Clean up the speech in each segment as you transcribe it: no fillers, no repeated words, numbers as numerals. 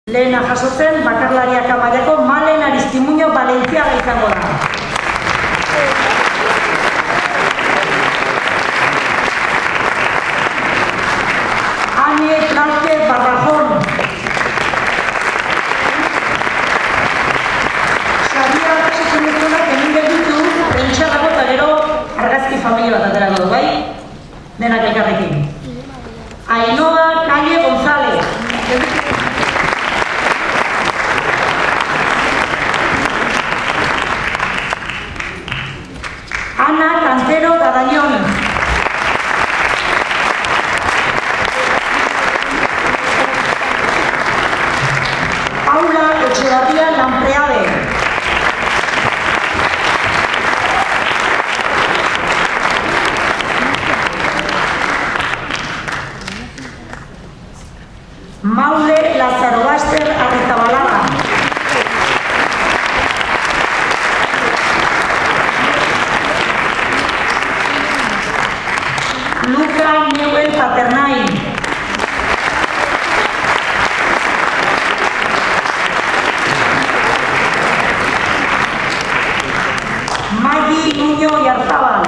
Lehena jasotzen bakarlariak mailako Malen Aristimuño Valentziaga izango da. Ane Plante Barrajón. Sabia jasotzen dituenak hemen gelditu, pentsarako eta gero argazki familia bat aterako du, bai? Denak elkarrekin. Ainhoa Calle González. Ana Cantero Gadañón. Paula Echevarría Lampreade. Maule Lazarobaster Arrizabalaga. Luca Newell Paternain. Maggie Nuño Yarzábal.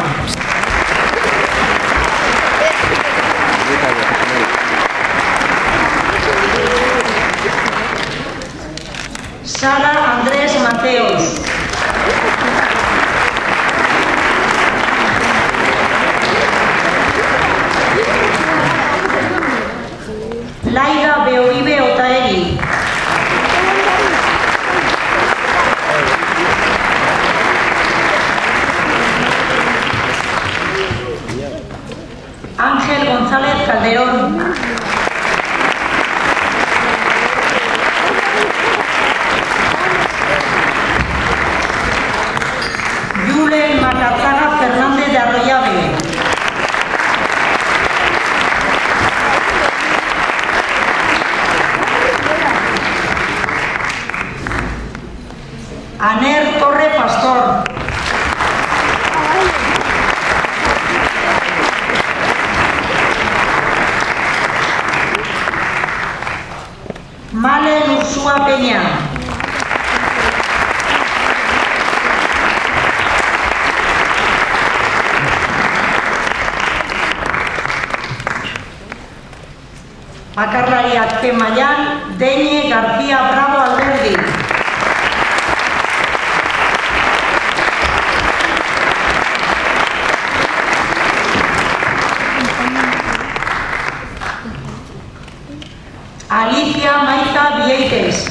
Sara Andrés Mateos. Laida Beoribe Otaegi. Ángel González Calderón. Yulen Macazaga Fernández de Arroyave. Aner Torre Pastor. Malen Ursúa Peña. Bakarlariak Mailan Deñe García Bravo Alberdi. Alicia Maiza Vieites.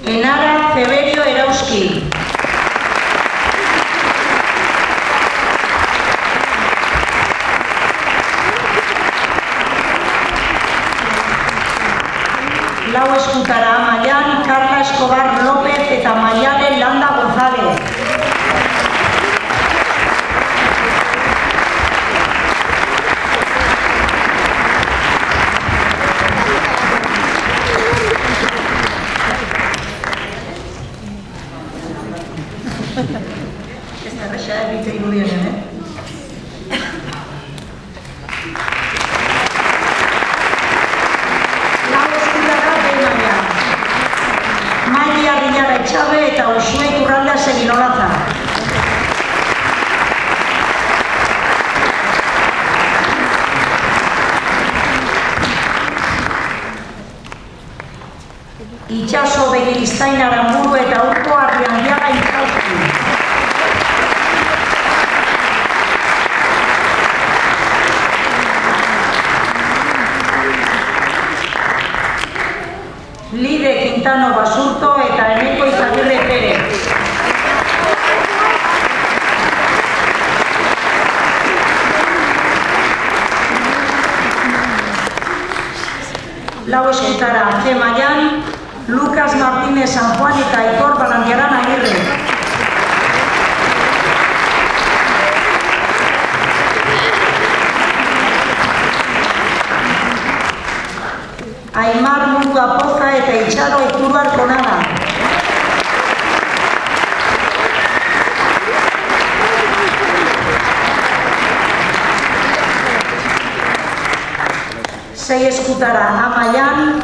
Enara Severio Erauski. Lau eskutara Mailan Carla Escobar López eta Maialen Landa González. Esta resa egite irudien, Maia Riñara Etxabe eta Osue Iturralda Seginolatza. Itxaso Begiristain Aramburu eta Urko Arriandiaga Itzauski. Lide Quintano Basurto eta Eneko Izagirre Pérez. Lau eskutara Mailan Lucas Martínez San Juan eta Aitor Balandiaran Agirre. Aimar Mundu Apoza eta Itxaro Iturbar Konada. sei eskutara Amaian,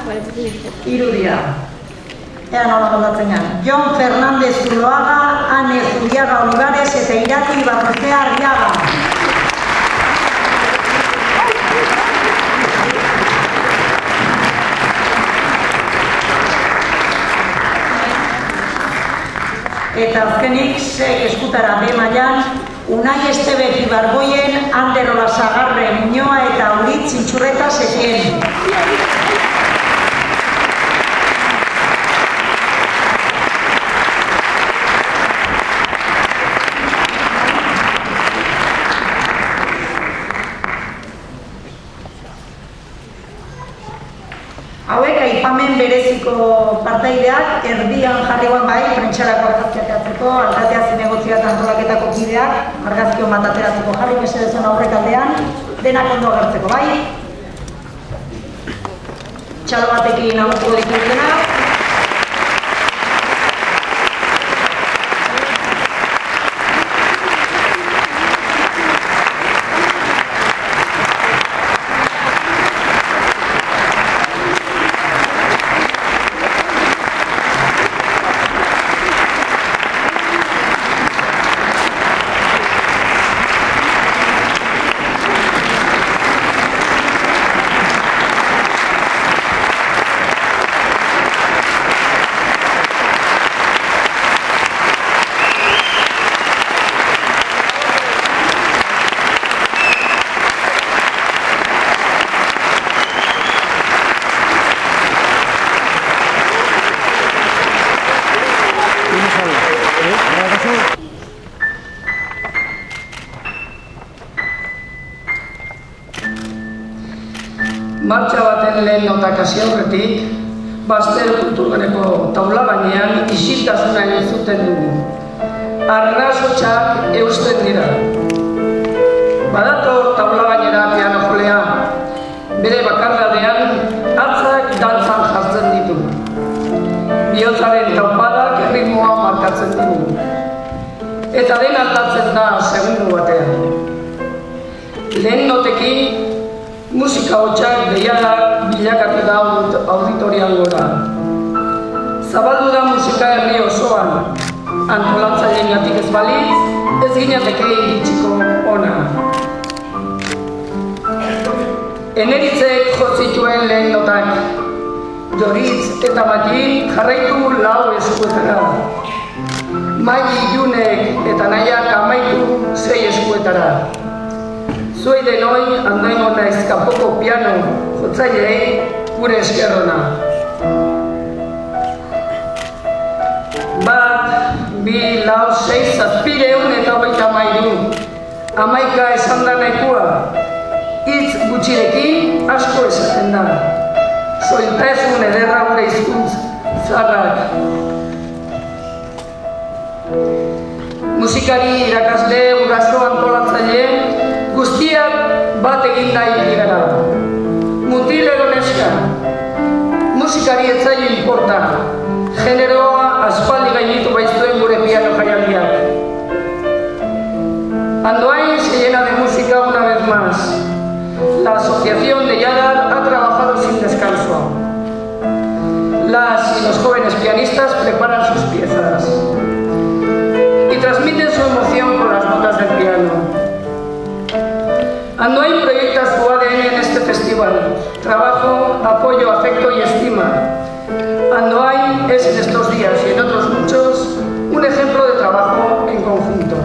irudia. Ea nola moldatzen gan. Jon Fernandez Zuloaga, Ane Zuriaga Olivares eta Irati Barrozea Arriaga. Eta azkenik, sei eskutara B mailan, Unai Estebez Ibargoien, Ander Olasagarre Muñoa eta Aurit Zintxurreta Setien. Hauek aipamen bereziko partaideak, erdian jarrioan bai, prentxarako argazkiateatzeko, alkatea zinegozia eta antolaketako kideak, argazkio bat ateratzeko jarri mesedezon aurrek aldean, denak ondo agertzeko bai. Txalo batekin aurtuko dituzenak. Martxa baten lehen notak hasi aurretik, Baster kulturgeneko taula gainean isiltasuna entzuten dugu. Arnasotxak eusten dira. Badator taula gainera piano jolea, bere bakardadean hatzak dantzan jartzen ditu. Bihotzaren taupadak ritmoa markatzen digu. Eta dena aldatzen da segundu batean. Lehen notekin, musika hotxak deialak bilakatu da auditorian gora. Zabaldu da musika herri osoan, antolatzaileen gatik ez balitz, ez ginateke iritsiko ona. Eneritzek jotzituen lehen notak, Joritz eta Mati jarraitu lau eskuetara. Maili Junek eta Nahiak amaitu 6 eskuetara. Zuei denoi andaino naiz kanpoko piano jotzaileei gure eskerrona. 1, 2, 6, 700 eta 33. 11 esan da nahikoa. Hitz gutxirekin asko esaten da. Soiltasun ederra gure hizkuntz zaharrak. Musikari, irakasle, guraso, antolatzaile, guztiak bat egin nahi gara. Mutil edo neska. Musikari ez zaio inporta. Generoa aspaldi gainitu baitzuen gure piano jaialdiak. Andoain se llena de música una vez más. La asociación de Yadar ha trabajado sin descanso. Las y los jóvenes pianistas preparan sus piezas y transmiten su emoción con las notas del piano. Andoain proyecta su ADN en este festival. Trabajo, apoyo, afecto y estima. Andoain es en estos días y en otros muchos un ejemplo de trabajo en conjunto.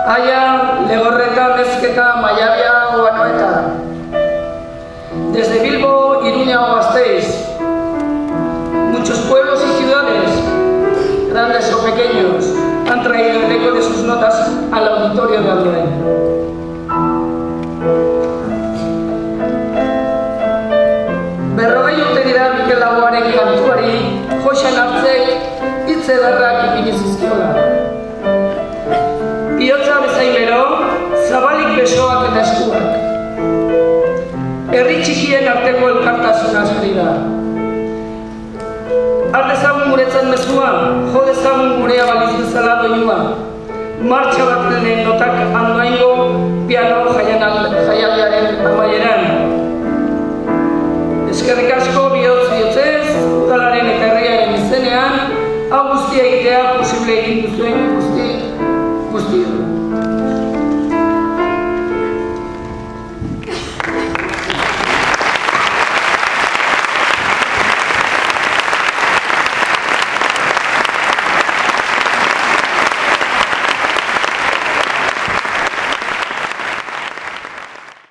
Aya, Legorreta, Mezqueta, Mayavia o Anoeta. Desde Bilbo, Iruña o Gasteiz. Muchos pueblos y ciudades, grandes o pequeños, han traído el eco de sus notas al auditorio de Andoain. Berrogei urte dira Mikel Laboaren kantuari, Joxan hartzek hitz ederrak ipini zizkiola. Bihotza bezainero, zabalik besoak eta eskuak. Herri txikien arteko elkartasuna azkari da. Har dezagun guretzat mezua, jo dezagun gurea baliz bezala doinua. martxa bat lehen notak andoaingo piano jaialdiaren amaieran. Eskerrik asko bihotz-bihotzez, udalaren eta herriaren izenean, hau guztia egitea posible egin duzuen guzti.